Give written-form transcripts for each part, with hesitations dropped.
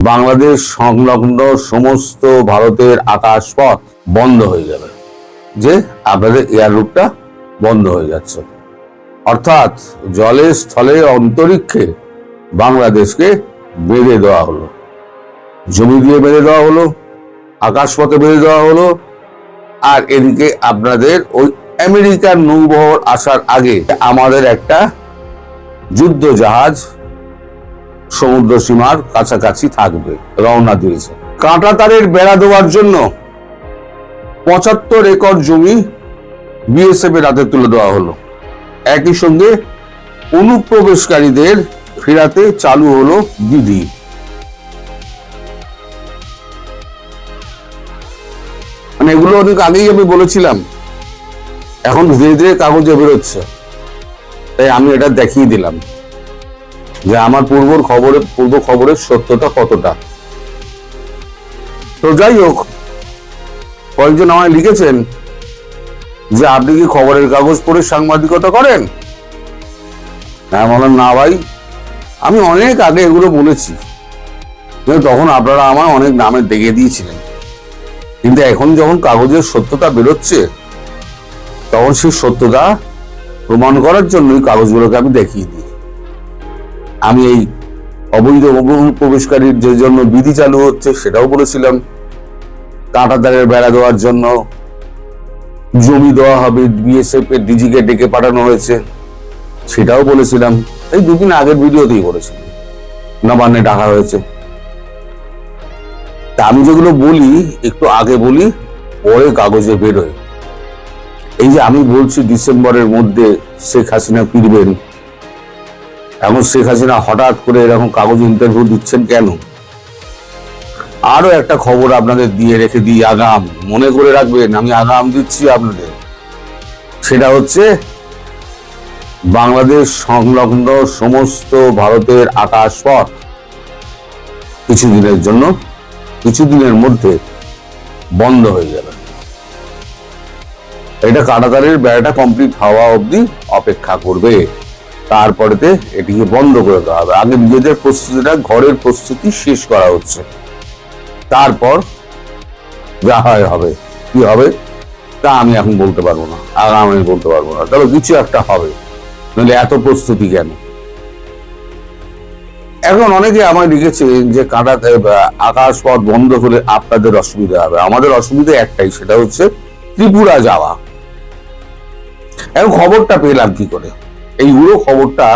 বাংলাদেশ সংলগ্ন সমস্ত ভারতের আকাশপথ বন্ধ হয়ে যাবে, যে আপনাদের এয়ার রুটটা বন্ধ হয়ে যাচ্ছে। অর্থাৎ জলে স্থলে অন্তরিক্ষে বাংলাদেশকে বেঁধে দেওয়া হলো, জমি দিয়ে বেঁধে দেওয়া হলো, আকাশপথে বেঁধে দেওয়া হলো। আর এদিকে আপনাদের ওই আমেরিকার নৌবহর আসার আগে আমাদের একটা যুদ্ধ জাহাজ সমুদ্র সীমার কাছাকাছি থাকবে, রওনা দিয়েছে। কাঁটা তারের বেড়া দেওয়ার জন্য ৭৫ একর জমি বিএসএফ এর হাতে তুলে দেওয়া হলো। একই সঙ্গে অনুপ্রবেশকারীদের ফেরাতে চালু হলো বিধি। মানে এগুলো অনেক আগেই আমি বলেছিলাম, এখন ধীরে ধীরে কাগজে বেরোচ্ছে, তাই আমি এটা দেখিয়ে দিলাম যে আমার পূর্ব খবরের সত্যতা কতটা। তো যাই হোক, কয়েকজন আমায় লিখেছেন যে আপনি কি খবরের কাগজ পড়ে সাংবাদিকতা করেন? হ্যাঁ, বলেন না ভাই, আমি অনেক আগে এগুলো বলেছি, তখন আপনারা আমায় অনেক নামে দেখিয়ে দিয়েছিলেন। কিন্তু এখন যখন কাগজের সত্যতা বেরোচ্ছে, তখন সেই সত্যতা প্রমাণ করার জন্যই কাগজগুলোকে আমি দেখিয়ে দিই। আমি এই অবৈধ অনুপ্রবেশকারীর যে জন্য বিধি চালু হচ্ছে সেটাও বলেছিলাম, কাঁটাতারের বেড়া দেওয়ার জন্য জমি দেওয়া হবে, বিএসএফ এর ডিজিকে ডেকে পাঠানো হয়েছে সেটাও বলেছিলাম। এই দুদিন আগের ভিডিওতেই বলেছিলাম, নবান্নে ডাকা হয়েছে। তা আমি যেগুলো বলি একটু আগে বলি, পরে কাগজে বেরোয়। এই যে আমি বলছি ডিসেম্বরের মধ্যে শেখ হাসিনা ফিরবেন, এখন শেখ হাসিনা হঠাৎ করে এরকম কাগজ ইন্টারভিউ দিচ্ছেন কেন? আরো একটা খবর আপনাদের দিয়ে রেখে দিই, আগাম মনে করে রাখবেন, আমি আগাম দিচ্ছি আপনাদের। সেটা হচ্ছে বাংলাদেশ সংলগ্ন সমস্ত ভারতের আকাশপথ কিছুদিনের জন্য, কিছুদিনের মধ্যে বন্ধ হয়ে যাবে। এটা কাঁটাতারের বেড়াটা কমপ্লিট হওয়া অবধি অপেক্ষা করবে, তারপরেতে এটিকে বন্ধ করে দেওয়া হবে। আগে নিজেদের প্রস্তুতিটা, ঘরের প্রস্তুতি শেষ করা হচ্ছে, তারপর যা হয় হবে। কি হবে তা আমি এখন বলতে পারবো না, আগামী বলতে পারবো না, তবে কিছু একটা হবে, নাহলে এত প্রস্তুতি কেন? এখন অনেকে আমায় লিখেছে যে আকাশপথ বন্ধ হলে আপনাদের অসুবিধা হবে। আমাদের অসুবিধা একটাই, সেটা হচ্ছে ত্রিপুরা যাওয়া। এখন খবরটা পেলাম কি করে? এই পুরো খবরটা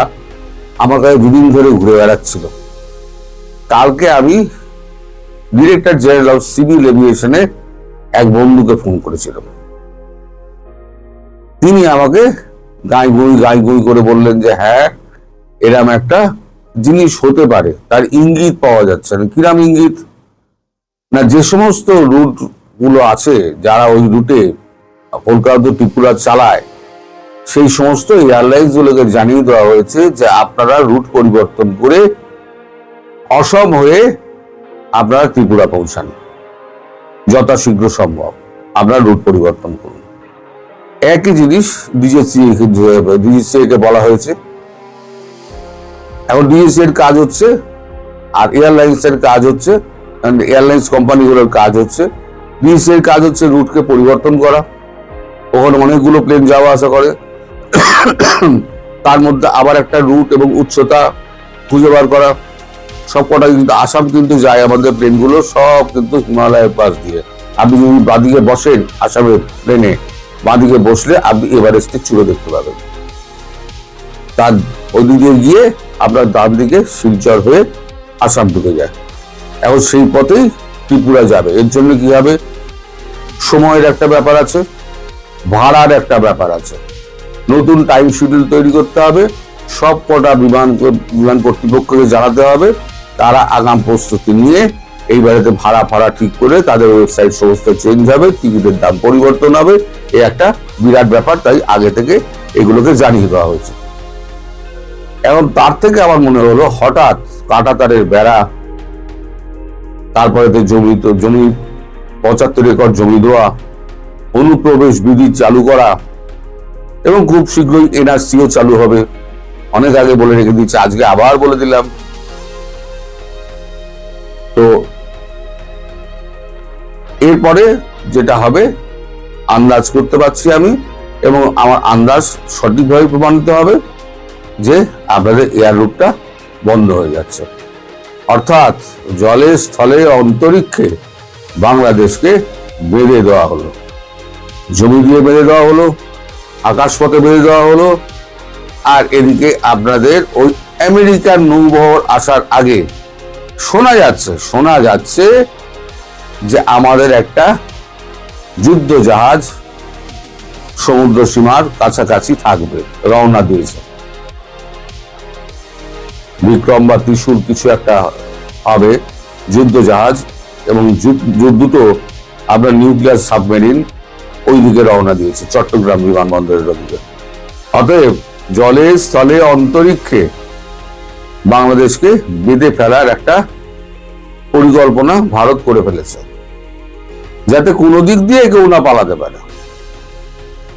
আমার কাছে দুদিন ধরে ঘুরে বেড়াচ্ছিল। কালকে আমি ডিরেক্টর জেনারেল অফ সিভিল এভিয়েশনে এক বন্ধুকে ফোন করেছিলাম। তিনি আমাকে গাই গুই করে বললেন যে হ্যাঁ, এরম একটা জিনিস হতে পারে, তার ইঙ্গিত পাওয়া যাচ্ছে না। কিরাম ইঙ্গিত? না, যে সমস্ত রুট গুলো আছে, যারা ওই রুটে কলকাতা ত্রিপুরা চালায়, সেই সমস্ত এয়ারলাইন্স গুলোকে জানিয়ে দেওয়া হয়েছে যে আপনারা রুট পরিবর্তন করে অসম হয়ে আপনারা ত্রিপুরা পৌঁছান, যথাশীঘ্র সম্ভব আপনারা রুট পরিবর্তন করুন। একই জিনিস ডিজিসিএ কে বলা হয়েছে। এখন ডিজিসি এর কাজ হচ্ছে, আর এয়ারলাইন্স এর কাজ হচ্ছে, এয়ারলাইন্স কোম্পানিগুলোর কাজ হচ্ছে, ডিজিসি এর কাজ হচ্ছে রুটকে পরিবর্তন করা। ওখানে অনেকগুলো প্লেন যাওয়া আসা করে, তার মধ্যে আবার একটা রুট এবং উচ্চতা খুঁজে বার করা। সবকটা কিন্তু আসাম কিন্তু যায়, আমাদের প্লেনগুলো সব কিন্তু হিমালয়ের পাশ দিয়ে। আপনি যদি বাঁদিকে বসেন আসামের প্লেনে, বাঁদিকে বসলে আপনি এভারেস্টের চূড়া দেখতে পাবেন। তার ওইদিকে গিয়ে আপনার ডান দিকে শিলচর হয়ে আসাম ঢুকে যায়। এখন সেই পথেই ত্রিপুরা যাবে। এর জন্য কি হবে? সময়ের একটা ব্যাপার আছে, ভাড়ার একটা ব্যাপার আছে, নতুন টাইম শিডিউল তৈরি করতে হবে, সব কটা বিমান কর্তৃপক্ষকে জানাতে হবে। তারা আগাম প্রস্তুতি নিয়ে এইবারেতে ভাড়া ঠিক করে তাদের ওয়েবসাইট সমস্ত চেঞ্জ হবে, টিকিটের দাম পরিবর্তন হবে। এই একটা বিরাট ব্যাপার, তাই আগে থেকে এগুলোকে জানিয়ে দেওয়া হয়েছে। এখন তার থেকে আমার মনে হলো, হঠাৎ কাঁটাতারের বেড়া, তারপরে জমি ৭৫ একর জমি দেওয়া, অনুপ্রবেশ বিধি চালু করা, এবং খুব শীঘ্রই এনআরসিও চালু হবে। অনেক আগে বলে রেখে দিচ্ছি, আজকে আবার বলে দিলাম। তো এরপরে যেটা হবে আন্দাজ করতে পারছি আমি, এবং আমার আন্দাজ সঠিকভাবে প্রমাণিত হবে যে আপনাদের এয়ার রুটটা বন্ধ হয়ে যাচ্ছে। অর্থাৎ জলে, স্থলে, অন্তরিক্ষে বাংলাদেশকে বেঁধে দেওয়া হলো, জমি দিয়ে বেঁধে দেওয়া হলো, আকাশপথে বেঁধে দেওয়া হলো। আর এদিকে আপনাদের ওই আমেরিকার নৌবহর আসার আগে শোনা যাচ্ছে যে আমাদের একটা যুদ্ধ জাহাজ সমুদ্র সীমার কাছাকাছি থাকবে, রওনা দিয়েছে। বিক্রম বা ত্রিশূল কিছু একটা হবে, যুদ্ধ জাহাজ, এবং দুটো আপনার নিউক্লিয়ার সাবমেরিন ওই দিকে রওনা দিয়েছে, চট্টগ্রাম বিমানবন্দরের দিকে। অতএব জলে, স্থলে, অন্তরিক্ষে বাংলাদেশকে বেঁধে ফেলার একটা পরিকল্পনা ভারত করে ফেলেছে, যাতে কোনো দিক দিয়ে কেউ না পালাতে পারে।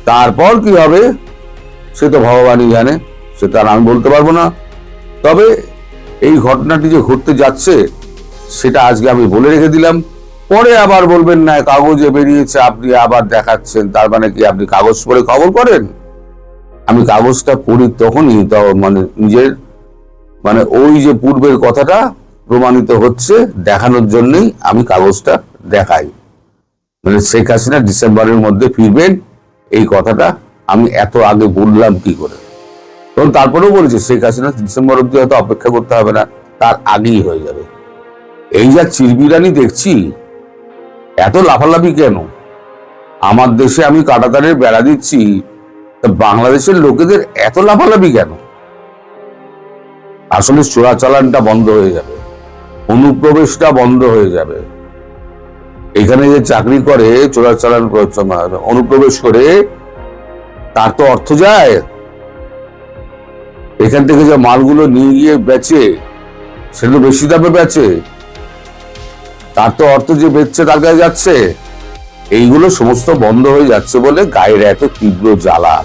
তারপর কি হবে সে তো ভগবানই জানে, সেটা আর আমি বলতে পারবো না। তবে এই ঘটনাটি যে ঘটতে যাচ্ছে সেটা আজকে আমি বলে রেখে দিলাম। পরে আবার বলবেন না কাগজে বেরিয়েছে, আপনি আবার দেখাচ্ছেন, তার মানে কি আপনি কাগজ পড়ে খবর করেন? আমি কাগজটা পড়ি তখনই, মানে নিজের, মানে ওই যে পূর্বের কথাটা প্রমাণিত হচ্ছে দেখানোর জন্যই আমি কাগজটা দেখাই। মানে শেখ হাসিনা ডিসেম্বরের মধ্যে ফিরবেন, এই কথাটা আমি এত আগে বললাম কি করে? তখন তারপরেও বলেছি শেখ হাসিনা ডিসেম্বর অব্দি হয়তো অপেক্ষা করতে হবে না, তার আগেই হয়ে যাবে। এই যা চিরবিরানি দেখছি, এত লাফালাফি কেন? আমার দেশে আমি কাঁটাতারের বেড়া দিচ্ছি, বাংলাদেশের লোকেদের এত লাফালাফি কেন? আসলে চোরাচালানটা বন্ধ হয়ে যাবে, অনুপ্রবেশটা বন্ধ হয়ে যাবে। এখানে যে চাকরি করে চোরাচালান অনুপ্রবেশ করে, তার তো অর্থ যায়। এখান থেকে যে মালগুলো নিয়ে গিয়ে বেচে, সেটা বেশি দামে বেচে, তার তো অর্থ যে বেচছে তার কাছে যাচ্ছে। এইগুলো সমস্ত বন্ধ হয়ে যাচ্ছে বলে গায়ের এত তীব্র জ্বালা।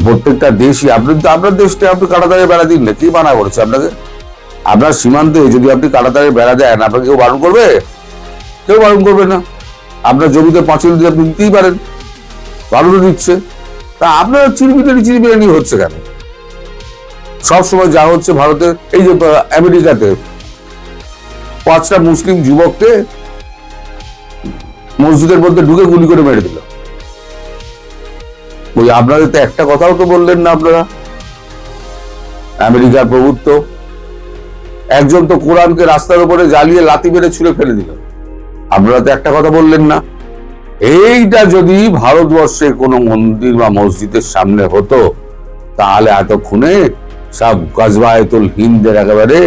প্রত্যেকটা দেশই, আপনি তো আপনার দেশটা আপনি কাঁটাতারের বেড়া দিন না, কি মানা করছে আপনাকে? আপনার সীমান্তে যদি আপনি কাঁটাতারের বেড়া দেন, আপনাকে কেউ বারণ করবে? কেউ বারণ করবে না। আপনার জমিতে পাঁচিল দিয়ে আপনি দিতেই পারেন, বারণ দিচ্ছে। তা আপনার চিরবিরানি হচ্ছে কেন? সবসময় যা হচ্ছে ভারতের, এই যে আমেরিকাতে 5টা মুসলিম যুবককে মসজিদের মধ্যে ঢুকে গুলি করে মেরে দিল। ওই আপনাদের তো একটা কথাও তো বললেন না আপনারা। আমেরিকার প্রভুত্ব, একজন তো কোরআনকে রাস্তার উপরে জ্বালিয়ে লাথি মেরে ছুঁড়ে ফেলে দিল, আপনারা তো একটা কথা বললেন না। এইটা যদি ভারতবর্ষের কোনো মন্দির বা মসজিদের সামনে হতো, তাহলে এতক্ষণে সব গজওয়াতুল হিন্দের একেবারে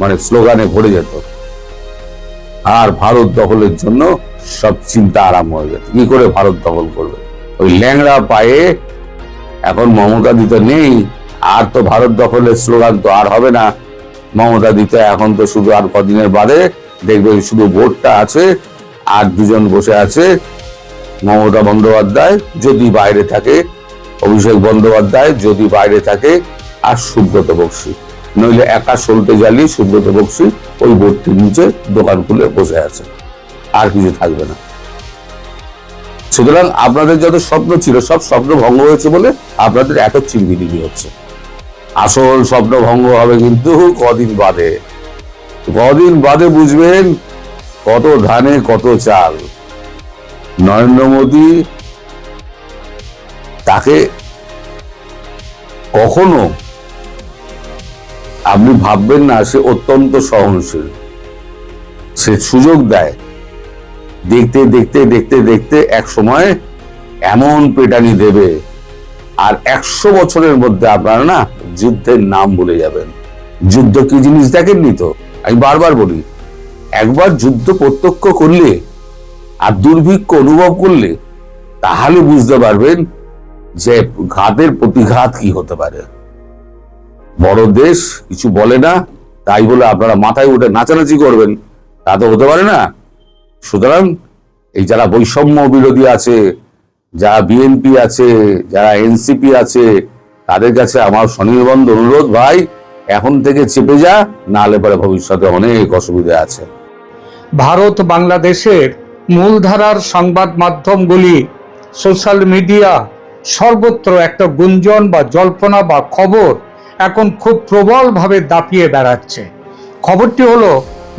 মানে স্লোগানে ভরে যেত, আর ভারত দখলের জন্য সব চিন্তা আরম্ভ হয়ে যেত। কি করে ভারত দখল করবে? ওই ল্যাংড়া পায়ে এখন মমতা দিতে নেই, আর তো ভারত দখলের স্লোগান তো আর হবে না। মমতা দিতে এখন তো শুধু আর কদিনের বাদে দেখবেন শুধু ভোটটা আছে, আর দুজন বসে আছে, মমতা বন্দ্যোপাধ্যায় যদি বাইরে থাকে, অভিষেক বন্দ্যোপাধ্যায় যদি বাইরে থাকে, আর সুব্রত বক্সী। নইলে একা সলতে জ্বালিয়ে সুব্রত বক্সী ওই বোর্ডটির নিচে দোকান খুলে বসে আছে, আর কিছু থাকবে না। সুতরাং আপনাদের যত স্বপ্ন ছিল সব স্বপ্ন ভঙ্গ হয়েছে বলে আপনাদের এত চিরবিরিনি হচ্ছে। আসল স্বপ্ন ভঙ্গ হবে কিন্তু কদিন বাদে বুঝবেন কত ধানে কত চাল। নরেন্দ্র মোদী, তাকে কখনো আপনি ভাববেন না সে অত্যন্ত সহনশীল। সে সুযোগ দেয়, দেখতে দেখতে দেখতে দেখতে এক সময় এমন পেটানি দেবে, আর 100 বছরের মধ্যে আপনারা না যুদ্ধের নাম ভুলে যাবেন। যুদ্ধ কি জিনিস দেখেননি তো? আমি বারবার বলি, একবার যুদ্ধ প্রত্যক্ষ করলে আর দুর্ভিক্ষ অনুভব করলে তাহলে বুঝতে পারবেন যে ঘাতের প্রতিঘাত কি হতে পারে। বড় দেশ কিছু বলে না, তাই বলে আপনারা মাথায় উঠে নাচানাচি করবেন, তা তো হতে পারে না। সুতরাং এই যারা বৈষম্য বিরোধী আছে, যারা বিএনপি আছে, যারা এনসিপি আছে, তাদের কাছে আমার স্বনির্বন্ধ অনুরোধ, ভাই এখন থেকে চেপে যা, নাহলে পরে ভবিষ্যতে অনেক অসুবিধা আছে। ভারত বাংলাদেশের মূলধারার সংবাদ মাধ্যমগুলি, সোশ্যাল মিডিয়া, সর্বত্র একটা গুঞ্জন বা জল্পনা বা খবর এখন খুব প্রবলভাবে দাপিয়ে বেড়াচ্ছে। খবরটি হলো,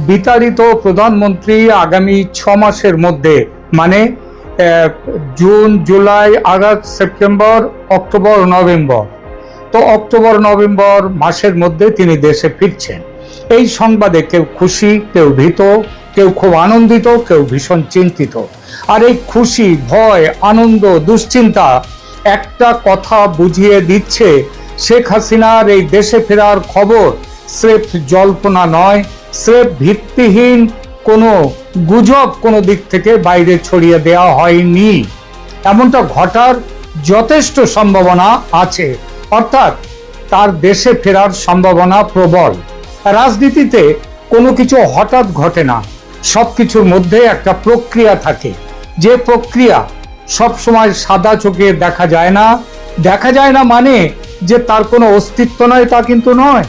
বিতাড়িত প্রধানমন্ত্রী আগামী 6 মাসের মধ্যে, মানে June, July, August, September, October, November, তো অক্টোবর নভেম্বর মাসের মধ্যে তিনি দেশে ফিরছেন। এই সংবাদে কেউ খুশি, কেউ ভীত, কেউ খুব আনন্দিত, কেউ ভীষণ চিন্তিত। আর এই খুশি, ভয়, আনন্দ, দুশ্চিন্তা একটা কথা বুঝিয়ে দিচ্ছে, শেখ হাসিনার এই দেশে ফেরার খবর স্রেফ জল্পনা নয়, স্রেফ ভিত্তিহীন কোনো গুজব কোনো দিক থেকে বাইরে ছড়িয়ে দেওয়া হয়নি। এমনটা ঘটার যথেষ্ট সম্ভাবনা আছে, অর্থাৎ তার দেশে ফেরার সম্ভাবনা প্রবল। রাজনীতিতে কোনো কিছু হঠাৎ ঘটে না, সবকিছুর মধ্যে একটা প্রক্রিয়া থাকে। যে প্রক্রিয়া সবসময় সাদা চোখে দেখা যায় না। দেখা যায় না মানে যে তার কোনো অস্তিত্ব নয়, তা কিন্তু নয়।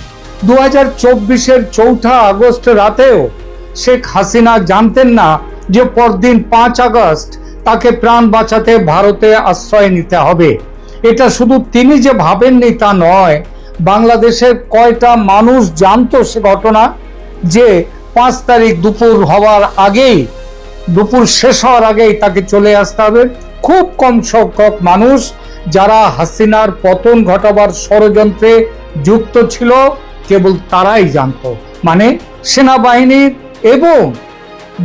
2024-এর 4 আগস্ট রাতেও শেখ হাসিনা জানতেন না যে পরদিন 5 আগস্ট তাকে প্রাণ বাঁচাতে ভারতে আশ্রয় নিতে হবে। এটা শুধু তিনি যে ভাবেননি তা নয়, বাংলাদেশের কয়টা মানুষ জানতো সে ঘটনা, যে 5 তারিখ দুপুর হওয়ার আগেই, দুপুর শেষ হওয়ার আগেই তাকে চলে আসতে হবে। খুব কম সংখ্যক মানুষ যারা হাসিনার পতন ঘটাবার ষড়যন্ত্রে যুক্ত ছিল, কেবল তারাই জানতো, মানে সেনাবাহিনীর এবং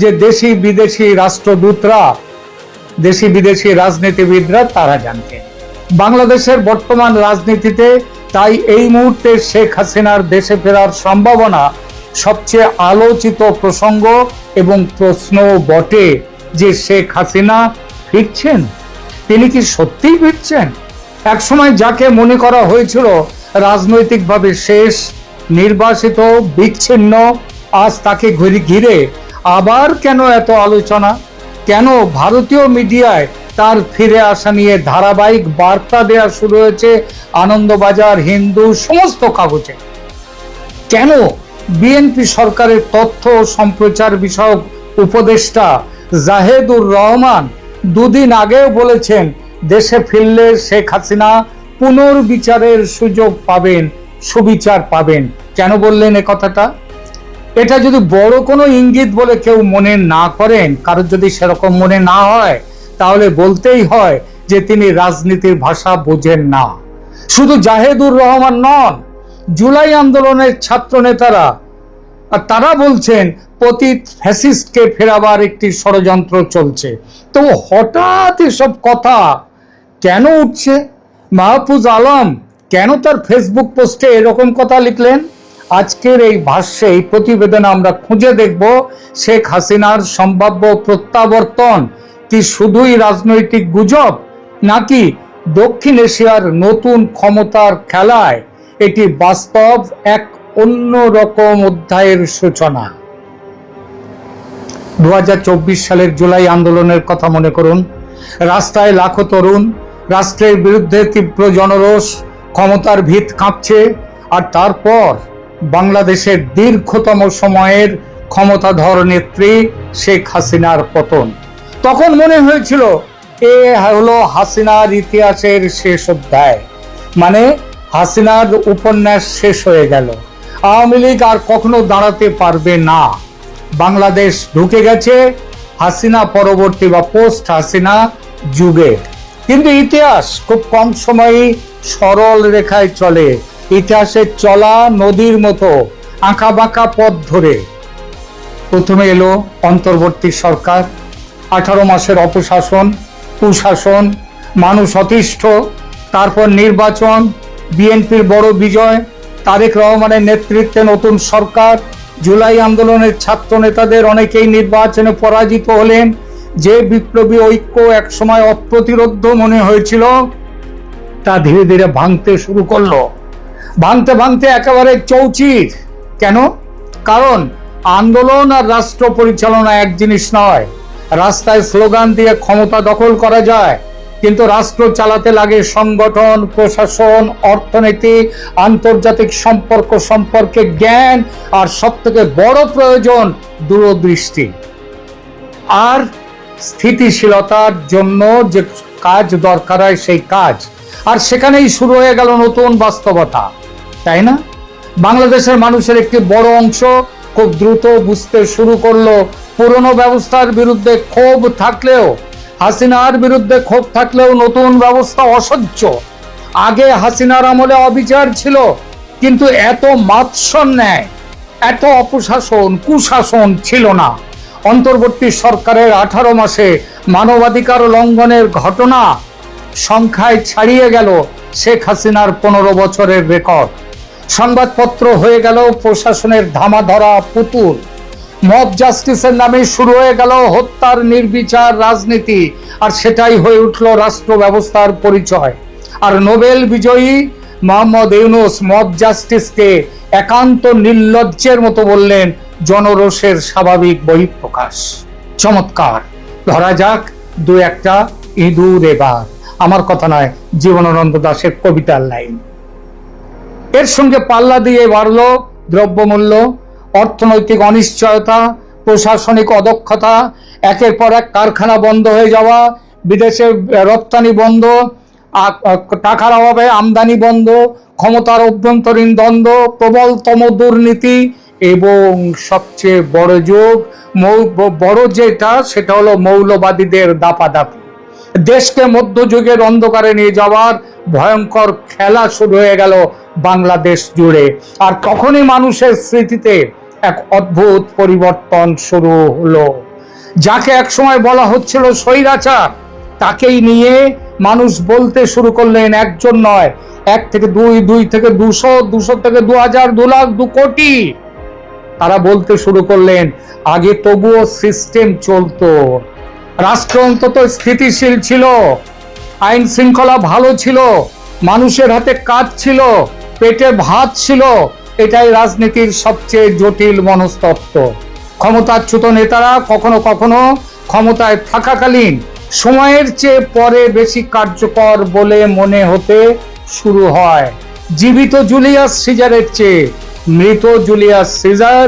যে দেশি বিদেশি রাষ্ট্রদূতরা, দেশি বিদেশি রাজনীতিবিদরা, তারা জানতেন। বাংলাদেশের বর্তমান রাজনীতিতে তাই এই মুহূর্তে শেখ হাসিনার দেশে ফেরার সম্ভাবনা সবচেয়ে আলোচিত প্রসঙ্গ এবং প্রশ্ন বটে, যে শেখ হাসিনা ফিরছেন। তিনি কি সত্যিই ফিরছেন? একসময় যাকে মনে করা হয়েছিল রাজনৈতিকভাবে শেষ, নির্বাসিত, বিচ্ছিন্ন, আজ তাকে ঘিরে আবার কেন এত আলোচনা? কেন ভারতীয় মিডিয়ায় তার ফিরে আসা নিয়ে ধারাবাহিক বার্তা দেওয়া শুরু হয়েছে? আনন্দবাজার, হিন্দু, সমস্ত কাগজে। কেন বিএনপি সরকারের তথ্য সম্প্রচার বিষয়ক উপদেষ্টা জাহেদুর রহমান 2 দিন আগেও বলেছেন, দেশে ফিরলে শেখ হাসিনা পুনর্বিচারের সুযোগ পাবেন, সুবিচার পাবেন? কেন বললেন এ কথাটা? এটা যদি বড় কোনো ইঙ্গিত বলে কেউ মনে না করেন, কারোর যদি সেরকম মনে না হয়, তাহলে বলতেই হয় যে তিনি রাজনীতির ভাষা বোঝেন না। শুধু জাহেদুর রহমান নন, জুলাই আন্দোলনের ছাত্র নেতারা, আর তারা বলছেন পতিত ফ্যাসিস্টকে ফেরাবার একটি ষড়যন্ত্র চলছে। তো হঠাৎ এসব কথা কেন উঠছে? মাহফুজ আলম কেন তার ফেসবুক পোস্টে এরকম কথা লিখলেন? আজকের এই ভাষ্যে, এই প্রতিবেদনে আমরা খুঁজে দেখব শেখ হাসিনার সম্ভাব্য প্রত্যাবর্তন কি শুধুই রাজনৈতিক গুজব, নাকি দক্ষিণ এশিয়ার নতুন ক্ষমতার খেলায় এটি বাস্তব এক অন্য রকম অধ্যায়ের সূচনা। 2024 সালের জুলাই আন্দোলনের কথা মনে করুন। রাস্তায় লাখো তরুণ, রাষ্ট্রের বিরুদ্ধে তীব্র জনরোষ, ক্ষমতার ভিত কাঁপছে। আর তারপর বাংলাদেশের দীর্ঘতম সময়ের ক্ষমতাধর নেত্রী শেখ হাসিনার পতন। তখন মনে হয়েছিল এ হলো হাসিনার ইতিহাসের শেষ অধ্যায়, মানে হাসিনার উপন্যাস শেষ হয়ে গেল। আওয়ামী লীগ আর কখনো দাঁড়াতে পারবে না। বাংলাদেশ ঢুকে গেছে হাসিনা পরবর্তী বা পোস্ট হাসিনা যুগে। কিন্তু ইতিহাস খুব কম সময়ই সরল রেখায় চলে। ইতিহাসের চলা নদীর মতো আঁকা বাঁকা পথ ধরে। প্রথমে এলো অন্তর্বর্তী সরকার, 18 মাসের অপশাসন, কুশাসন, মানুষ অতিষ্ঠ, তারপর নির্বাচন, বিএনপির বড় বিজয়, তারেক রহমানের নেতৃত্বে নতুন সরকার, জুলাই আন্দোলনের ছাত্র নেতাদের অনেকেই নির্বাচনে পরাজিত হলেন। যে বিপ্লবী ঐক্য একসময় অপ্রতিরোধ্য মনে হয়েছিল, তা ধীরে ধীরে ভাঙতে শুরু করলো। ভাঙতে ভাঙতে একেবারে চৌচির। কেন? কারণ আন্দোলন আর রাষ্ট্র পরিচালনা এক জিনিস নয়। রাস্তায় স্লোগান দিয়ে ক্ষমতা দখল করা যায়, কিন্তু রাষ্ট্র চালাতে লাগে সংগঠন, প্রশাসন, অর্থনীতি, আন্তর্জাতিক সম্পর্ক সম্পর্কে জ্ঞান, আর সবথেকে বড় প্রয়োজন দূরদৃষ্টি আর স্থিতিশীলতার জন্য যে কাজ দরকার হয় সেই কাজ। আর সেখানেই শুরু হয়ে গেল নতুন বাস্তবতা, তাই না? বাংলাদেশের মানুষের একটি বড় অংশ খুব দ্রুত বুঝতে শুরু করলো পুরনো ব্যবস্থার বিরুদ্ধে ক্ষোভ থাকলেও, হাসিনার বিরুদ্ধে ক্ষোভ থাকলেও নতুন ব্যবস্থা অসহ্য। আগে হাসিনার আমলে অবিচার ছিল, কিন্তু এত মাৎসন্যায়, এত অপশাসন, কুশাসন ছিল না। অন্তর্বর্তী সরকারের 18 মাসে মানবাধিকার লঙ্ঘনের ঘটনা সংখ্যায় ছাড়িয়ে গেল শেখ হাসিনার 15 বছরের রেকর্ড। সংবাদপত্র হয়ে গেল প্রশাসনের ধামাধরা পুতুল। মব জাস্টিসের নামে শুরু হয়ে গেল হত্যার নির্বিচার রাজনীতি, আর সেটাই হয়ে উঠল রাষ্ট্র ব্যবস্থার পরিচয়। আর নোবেল বিজয়ী মোহাম্মদ ইউনূস মব জাস্টিসকে একান্ত নির্লজ্জের মতো বললেন জনরোষের স্বাভাবিক বহিঃপ্রকাশ। চমৎকার। ধরা যাক দু একটা ইঁদুর এবার, আমার কথা নয়, জীবনানন্দ দাশের কবিতার লাইন। এর সঙ্গে পাল্লা দিয়ে বাড়ল দ্রব্যমূল্য, অর্থনৈতিক অনিশ্চয়তা, প্রশাসনিক অদক্ষতা, একের পর এক কারখানা বন্ধ হয়ে যাওয়া, বিদেশে রপ্তানি বন্ধ, টাকার অভাবে আমদানি বন্ধ, ক্ষমতার অভ্যন্তরীণ দ্বন্দ্ব, প্রবলতম দুর্নীতি, এবং সবচেয়ে বড় যেটা সেটা হলো মৌলবাদীদের দাপাদাপি। দেশকে মধ্যযুগের অন্ধকারে নিয়ে যাওয়ার ভয়ঙ্কর খেলা শুরু হয়ে গেল বাংলাদেশ জুড়ে। আর তখনই মানুষের স্মৃতিতে এক অদ্ভুত পরিবর্তন শুরু হলো। যাকে একসময় বলা হচ্ছিল স্বৈরাচার, তাকেই নিয়ে মানুষ বলতে শুরু করলেন, একজন নয়, 1 থেকে 2, 2 থেকে 200, 200 থেকে 2000, 2 লাখ, 2 কোটি। তারা বলতে শুরু করলেন আগে তবুও সিস্টেম চলতো, রাষ্ট্র অন্তত স্থিতিশীল ছিল, আইন শৃঙ্খলা ভালো ছিল, মানুষের হাতে কাজ ছিল, পেটে ভাত ছিল। এটাই রাজনীতির সবচেয়ে জটিল মনস্তত্ত্ব। ক্ষমতাচ্যুত নেতারা কখনো কখনো ক্ষমতায় থাকাকালীন সময়ের চেয়ে পরে বেশি কার্যকর বলে মনে হতে শুরু হয়। জীবিত জুলিয়াস সিজারের চেয়ে মৃত জুলিয়াস সিজার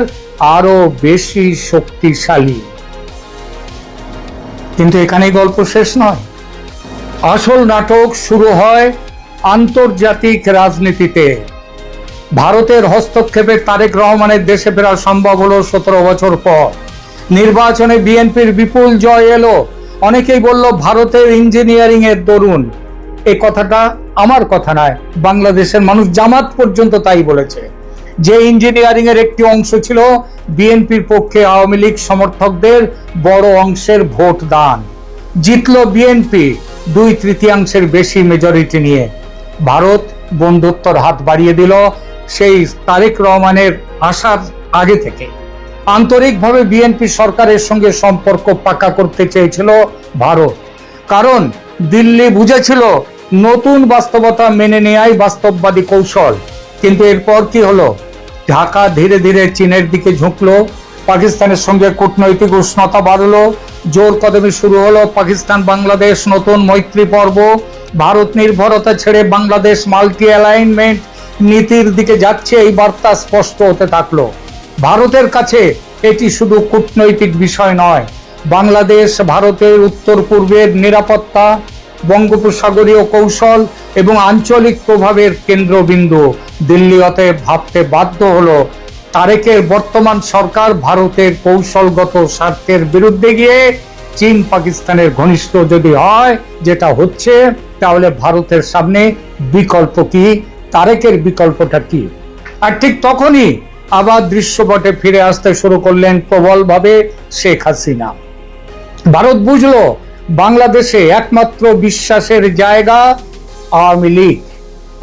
আরো বেশি শক্তিশালী। কিন্তু এখানেই গল্প শেষ নয়। আসল নাটক শুরু হয় আন্তর্জাতিক রাজনীতিতে। ভারতের হস্তক্ষেপে তারেক রহমানের দেশে ফেরা সম্ভব হলো 17 বছর পর। নির্বাচনে বিএনপির বিপুল জয় এলো। অনেকেই বলল ভারতের ইঞ্জিনিয়ারিং এর দরুন। এই কথাটা আমার কথা নয়, বাংলাদেশের মানুষ, জামাত পর্যন্ত তাই বলেছে, যে ইঞ্জিনিয়ারিং এর একটি অংশ ছিল বিএনপির পক্ষে আওয়ামী লীগ সমর্থকদের বড় অংশের ভোট দান। জিতল বিএনপি 2/3 বেশি মেজরিটি নিয়ে। ভারত বন্ধুত্বর হাত বাড়িয়ে দিল সেই তারেক রহমানের আসার আগে থেকে। আন্তরিকভাবে বিএনপি সরকারের সঙ্গে সম্পর্ক পাকা করতে চেয়েছিল ভারত, কারণ দিল্লি বুঝেছিল নতুন বাস্তবতা মেনে নেয়াই বাস্তববাদী কৌশল। কিন্তু এরপর কি হলো? ঢাকা ধীরে ধীরে চীনের দিকে ঝুঁকলো, পাকিস্তানের সঙ্গে কূটনৈতিক উষ্ণতা বাড়লো, জোর কদমে শুরু হলো পাকিস্তান বাংলাদেশ নতুন মৈত্রী পর্ব। ভারত নির্ভরতা ছেড়ে বাংলাদেশ মাল্টি অ্যালাইনমেন্ট নীতির দিকে যাচ্ছে, এই বার্তা স্পষ্ট হতে থাকলো। ভারতের কাছে এটি শুধু কূটনৈতিক বিষয় নয়, বাংলাদেশ ভারতের উত্তর পূর্বের নিরাপত্তা, বঙ্গোপসাগরীয় কৌশল এবং আঞ্চলিক প্রভাবের কেন্দ্রবিন্দু। দিল্লি অতএব ভাবতে বাধ্য হলো তারেকের বর্তমান সরকার ভারতের কৌশলগত স্বার্থের বিরুদ্ধে গিয়ে চীন পাকিস্তানের ঘনিষ্ঠ যদি হয়, যেটা হচ্ছে, তাহলে ভারতের সামনে বিকল্প কি? তারেকের বিকল্পটা কি? আর ঠিক তখনই আবার দৃশ্যপটে ফিরে আসতে শুরু করলেন প্রবলভাবে শেখ হাসিনা। ভারত বুঝলো বাংলাদেশে একমাত্র বিশ্বাসের জায়গা আওয়ামী লীগ,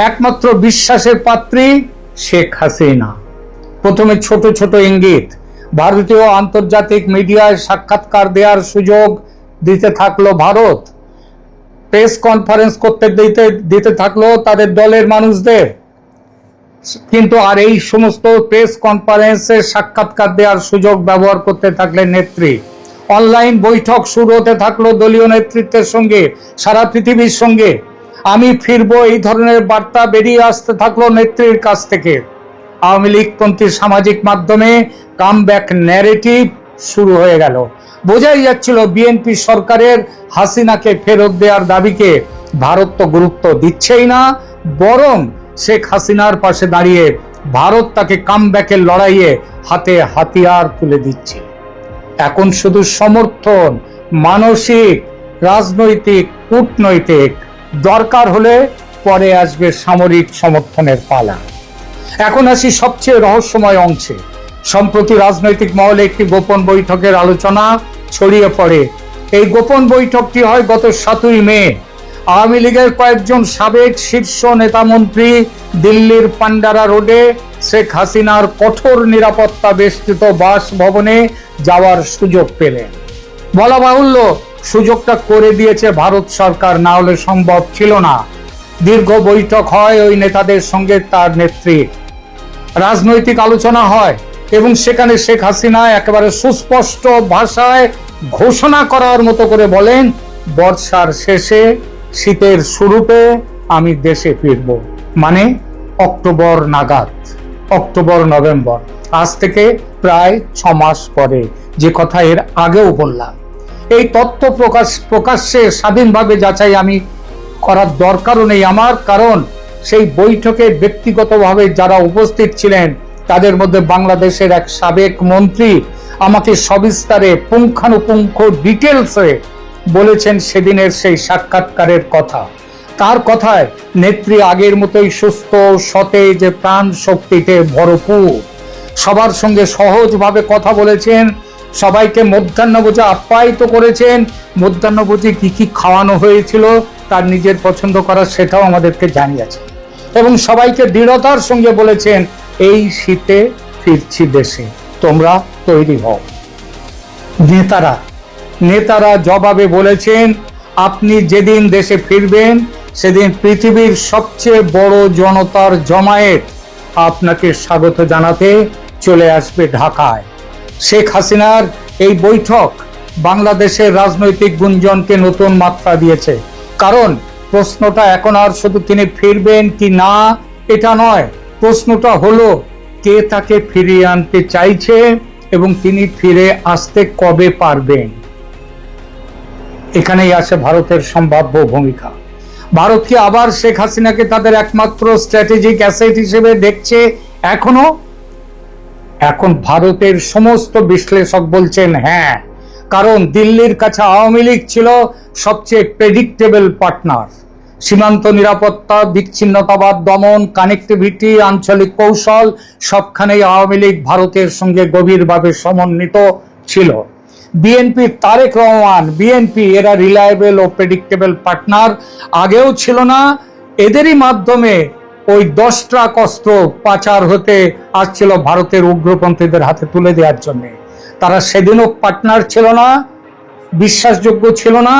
একমাত্র বিশ্বাসের পাত্রী শেখ হাসিনা। প্রথমে ছোট ছোট ইঙ্গিত, ভারতীয় আন্তর্জাতিক মিডিয়ায় সাক্ষাৎকার দেওয়ার সুযোগ দিতে থাকলো ভারত, প্রেস কনফারেন্স করতে দিতে থাকলো তাদের দলের মানুষদের। কিন্তু আর এই সমস্ত প্রেস কনফারেন্সে সাক্ষাৎকার দেওয়ার সুযোগ ব্যবহার করতে থাকলেন নেত্রী। অনলাইন বৈঠক শুরু হতে থাকলো দলীয় নেতৃত্বের সঙ্গে, সারা পৃথিবীর সঙ্গে। আমি ফিরবো, এই ধরনের বার্তা বেরিয়ে আসতে থাকলো নেত্রীর কাছ থেকে। আওয়ামী লীগপন্থী সামাজিক মাধ্যমে কামব্যাক ন্যারেটিভ শুরু হয়ে গেল। বোঝাই যাচ্ছিল বিএনপি সরকারের হাসিনাকে ফেরত দেওয়ার দাবিকে ভারত তো গুরুত্ব দিচ্ছেই না, বরং শেখ হাসিনার পাশে দাঁড়িয়ে ভারত তাকে কামব্যাকের লড়াইয়ে হাতে হাতিয়ার তুলে দিচ্ছে। এখন শুধু সমর্থন, মানসিক, রাজনৈতিক, কূটনৈতিক, দরকার হলে পরে আসবে সামরিক সমর্থনের পালা। এখন আসি সবচেয়ে রহস্যময় অংশে। সম্প্রতি রাজনৈতিক মহলে একটি গোপন বৈঠকের আলোচনা ছড়িয়ে পড়ে। এই গোপন বৈঠকটি হয় গত 7ই মে। আওয়ামী লীগের কয়েকজন সাবেক শীর্ষ নেতামন্ত্রী দিল্লির পান্ডারা রোডে শেখ হাসিনার কঠোর নিরাপত্তা বেষ্টিত বাসভবনে যাওয়ার সুযোগ পেলেন। বলা বাহুল্য, সুযোগটা করে দিয়েছে ভারত সরকার, না হলে সম্ভব ছিল না। দীর্ঘ বৈঠক হয় ওই নেতাদের সঙ্গে, তার নেত্রীর রাজনৈতিক আলোচনা হয় এবং সেখানে শেখ হাসিনা একেবারে সুস্পষ্ট ভাষায় ঘোষণা করার মতো করে বলেন, বর্ষার শেষে শীতের শুরুতে আমি দেশে ফিরব, মানে অক্টোবর নাগাদ, অক্টোবর নভেম্বর, আজ থেকে প্রায় 6 মাস পরে, যে কথা এর আগেও বললাম। এই তথ্য প্রকাশ্যে স্বাধীনভাবে যাচাই আমি করার দরকারও নেই আমার, কারণ সেই বৈঠকে ব্যক্তিগতভাবে যারা উপস্থিত ছিলেন তাদের মধ্যে বাংলাদেশের এক সাবেক মন্ত্রী আমাকে সবিস্তারে পুঙ্খানুপুঙ্খ ডিটেলসে বলেছেন সেদিনের সেই সাক্ষাৎকারের কথা। তার কথায় নেত্রী আগের মতোই সুস্থ, সতেজ, প্রাণ শক্তিতে ভরপুর। সবার সঙ্গে সহজভাবে কথা বলেছেন, সবাইকে মধ্যাহ্নভোজে আপ্যায়িত করেছেন। মধ্যাহ্নভোজে কি কি খাওয়ানো হয়েছিল তার নিজের পছন্দ করা সেটাও আমাদেরকে জানিয়েছেন এবং সবাইকে দৃঢ়তার সঙ্গে বলেছেন, এই শীতে ফিরছি দেশে, তোমরা তৈরি হও। নেতারা জবাবে বলেছেন, আপনি যেদিন দেশে ফিরবেন সেদিন পৃথিবীর সবচেয়ে বড় জনতার জমায়েত আপনাকে স্বাগত জানাতে চলে আসবে ঢাকায়। শেখ হাসিনার এই বৈঠক বাংলাদেশের রাজনৈতিক গুঞ্জনকে নতুন মাত্রা দিয়েছে। কারণ প্রশ্নটা এখন আর শুধু তিনি ফিরবেন কি না এটা নয়, প্রশ্নটা হলো কে তাকে ফিরিয়ে আনতে চাইছে এবং তিনি ফিরে আসতে কবে পারবেন। এখানেই আসে ভারতের সম্ভাব্য ভূমিকা। ভারত কি আবার শেখ হাসিনাকে তাদের একমাত্র স্ট্র্যাটেজিক অ্যাসেট হিসেবে দেখছে এখনো? এখন ভারতের সমস্ত বিশ্লেষক বলছেন হ্যাঁ, কারণ দিল্লির কাছে আওয়ামী লীগ ছিল সবচেয়ে প্রেডিক্টেবল পার্টনার। সীমান্ত নিরাপত্তা, বিচ্ছিন্নতাবাদ দমন, কানেক্টিভিটি, আঞ্চলিক কৌশল, সবখানেই আওয়ামী লীগ ভারতের সঙ্গে গভীরভাবে সমন্বিত ছিল। বিএনপি, তারেক রহমান, বিএনপি এরা রিলায়েবল ও প্রেডিক্টেবল পার্টনার আগেও ছিল না। এদেরই মাধ্যমে ওই 10 ট্রাক অস্ত্র পাচার হতে আসছিল ভারতের উগ্রপন্থীদের হাতে তুলে দেওয়ার জন্য। তারা সেদিনও পার্টনার ছিল না, বিশ্বাসযোগ্য ছিল না,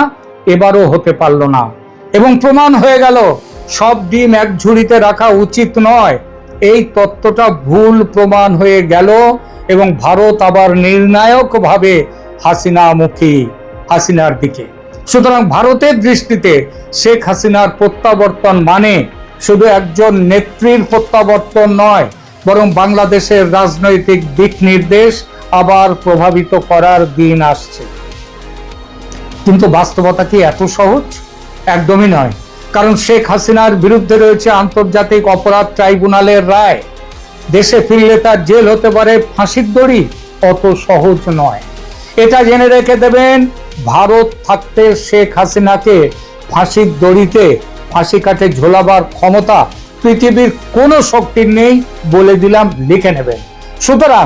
এবারও হতে পারল না এবং প্রমাণ হয়ে গেল সব ডিম এক ঝুড়িতে রাখা উচিত নয়। এই তত্ত্বটা ভুল প্রমাণ হয়ে গেল এবং ভারত আবার নির্ণায়কভাবে হাসিনার দিকে। সুতরাং ভারতের দৃষ্টিতে শেখ হাসিনার প্রত্যাবর্তন মানে শুধু একজন নেত্রীর প্রত্যাবর্তন নয়, বরং বাংলাদেশের রাজনৈতিক দিক নির্দেশ আবার প্রভাবিত করার দিন আসছে। কিন্তু বাস্তবতা কি এত সহজ? একদমই নয়, কারণ শেখ হাসিনার বিরুদ্ধে রয়েছে আন্তর্জাতিক অপরাধ ট্রাইব্যুনালের রায়। দেশে ফিরলে তার জেল হতে পারে ফাঁসির দড়ি, অত সহজ নয়। এটা জেনে রেখে দেবেন, ভারত থাকতে শেখ হাসিনাকে ফাঁসির দড়িতে ফাঁসি কাটে ঝোলাবার ক্ষমতা পৃথিবীর কোনো শক্তির নেই, বলে দিলাম, লিখে নেবেন। সুতরাং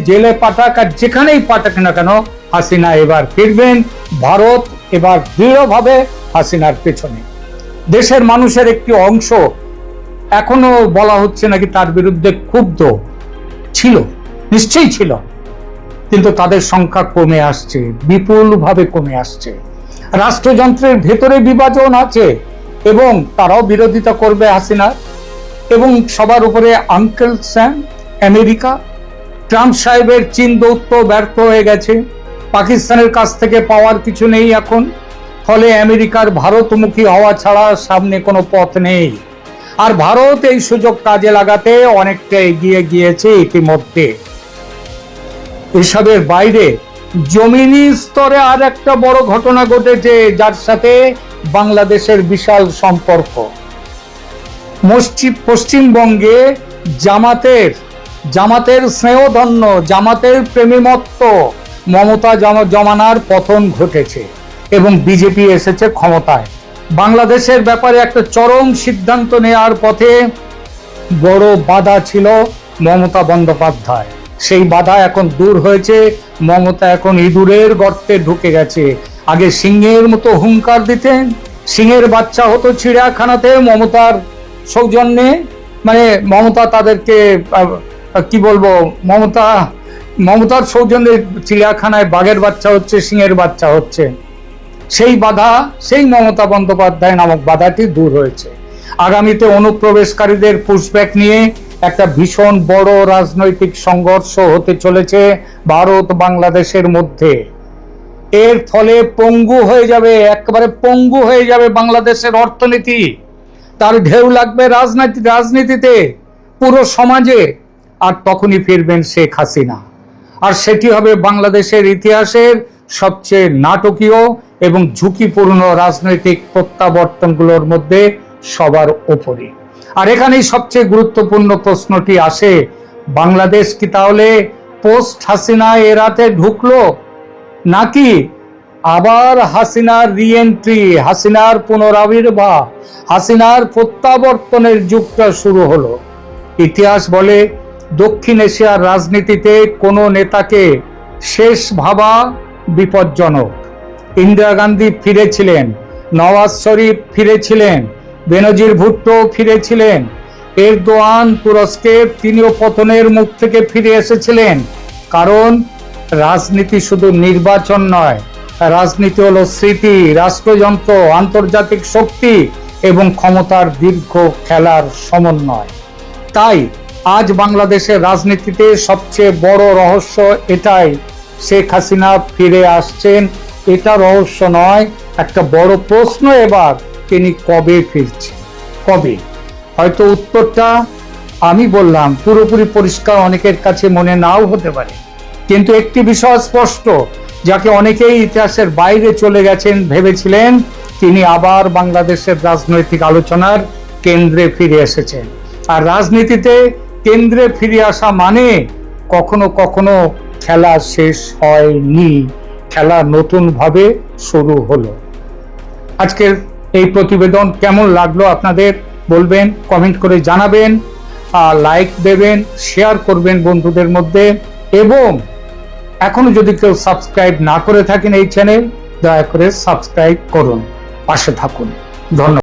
জেলে পাঠাক আর যেখানেই পাঠাক না কেন, হাসিনা এবার ফিরবেন। ভারত এবার দৃঢ়ভাবে হাসিনার পেছনে। দেশের মানুষের একটি অংশ এখনো বলা হচ্ছে নাকি তার বিরুদ্ধে ক্ষুব্ধ ছিল, নিশ্চয়ই ছিল, কিন্তু তাদের সংখ্যা কমে আসছে, বিপুলভাবে কমে আসছে। রাষ্ট্রযন্ত্রের ভেতরে বিভাজন আছে এবং তারাও বিরোধিতা করবে হাসিনার। এবং সবার উপরে আঙ্কেল স্যাম আমেরিকা, ট্রাম্প সাহেবের চীন দৌত্য ব্যর্থ হয়ে গেছে। পাকিস্তানের কাছ থেকে পাওয়ার কিছু নেই এখন। ফলে আমেরিকার ভারতমুখী হওয়া ছাড়া সামনে কোনো পথ নেই। আর ভারত এই সুযোগ কাজে লাগাতে অনেকটা এগিয়ে গিয়েছে ইতিমধ্যে। এসবের বাইরে জমিনি স্তরে আর একটা বড় ঘটনা ঘটেছে, যার সাথে বাংলাদেশের বিশাল সম্পর্ক। পশ্চিমবঙ্গে জামাতের স্নেহধন্য, জামাতের প্রেমীমত্ত মমতা জমানার পতন ঘটেছে এবং বিজেপি এসেছে ক্ষমতায়। বাংলাদেশের ব্যাপারে একটা চরম সিদ্ধান্ত নেওয়ার পথে বড় বাধা ছিল মমতা বন্দ্যোপাধ্যায়। সেই বাধা এখন দূর হয়েছে। মমতা এখন ইঁদুরের গর্তে ঢুকে গেছে। আগে সিংহের মতো হুঙ্কার দিতেন, সিংহের বাচ্চা হতো চিড়িয়াখানাতে মমতার সৌজন্যে, মানে মমতা তাদেরকে কি বলবো, মমতার সৌজন্যে চিড়িয়াখানায় বাঘের বাচ্চা হচ্ছে, সিংহের বাচ্চা হচ্ছে। সেই বাধা, সেই মমতা বন্দ্যোপাধ্যায় নামক বাধাটি দূর হয়েছে। আগামীতে অনুপ্রবেশকারীদের পুশব্যাক নিয়ে একটা ভীষণ বড় রাজনৈতিক সংঘর্ষ হতে চলেছে ভারত বাংলাদেশের মধ্যে। এর ফলে পঙ্গু হয়ে যাবে, একেবারে পঙ্গু হয়ে যাবে বাংলাদেশের অর্থনীতি। তার ঢেউ লাগবে রাজনীতিতে, পুরো সমাজে। আর তখনই ফিরবেন শেখ হাসিনা। আর সেটি হবে বাংলাদেশের ইতিহাসের সবচেয়ে নাটকীয় এবং ঝুঁকিপূর্ণ রাজনৈতিক প্রত্যাবর্তনগুলোর মধ্যে সবার ওপরে। আর এখানেই সবচেয়ে গুরুত্বপূর্ণ প্রশ্নটি আসে, বাংলাদেশ কি তাহলে পোস্ট হাসিনা এরাতে ঢুকলো, নাকি আবার হাসিনার রিএন্ট্রি, হাসিনার পুনরাবির্ভাব, হাসিনার প্রত্যাবর্তনের যুগটা শুরু হলো? ইতিহাস বলে দক্ষিণ এশিয়ার রাজনীতিতে কোনো নেতাকে শেষ ভাবা বিপজ্জনক। ইন্দিরা গান্ধী ফিরেছিলেন, নওয়াজ শরীফ ফিরেছিলেন, বেনজির ভুট্টো ফিরেছিলেন, এরদোয়ান তুরস্কের তিনিও পতনের মুখ থেকে ফিরে এসেছিলেন। কারণ রাজনীতি শুধু নির্বাচন নয়, রাজনীতি হলো স্মৃতি, রাষ্ট্রযন্ত্র, আন্তর্জাতিক শক্তি এবং ক্ষমতার দীর্ঘ খেলার সমন্বয়। তাই আজ বাংলাদেশের রাজনীতিতে সবচেয়ে বড় রহস্য এটাই, শেখ হাসিনা ফিরে আসছেন। এটা রহস্য নয়, একটা বড় প্রশ্ন এবার, তিনি কবে ফিরছেন, কবে? হয়তো উত্তরটা আমি বললাম পুরোপুরি পরিষ্কার অনেকের কাছে মনে নাও হতে পারে, কিন্তু একটি বিষয় স্পষ্ট, যাকে অনেকেই ইতিহাসের বাইরে চলে গেছেন ভেবেছিলেন, তিনি আবার বাংলাদেশের রাজনৈতিক আলোচনার কেন্দ্রে ফিরে এসেছেন। আর রাজনীতিতে কেন্দ্রে ফিরে আসা মানে কখনো কখনো খেলা শেষ হয়নি, খেলা নতুন ভাবে শুরু হলো। আজকের এই প্রতিবেদন কেমন লাগলো আপনাদের বলবেন, কমেন্ট করে জানাবেন, আর লাইক দেবেন, শেয়ার করবেন বন্ধুদের মধ্যে, এবং এখনো যদি কেউ সাবস্ক্রাইব না করে থাকেন এই চ্যানেল, দয়া করে সাবস্ক্রাইব করুন, পাশে থাকুন। ধন্যবাদ।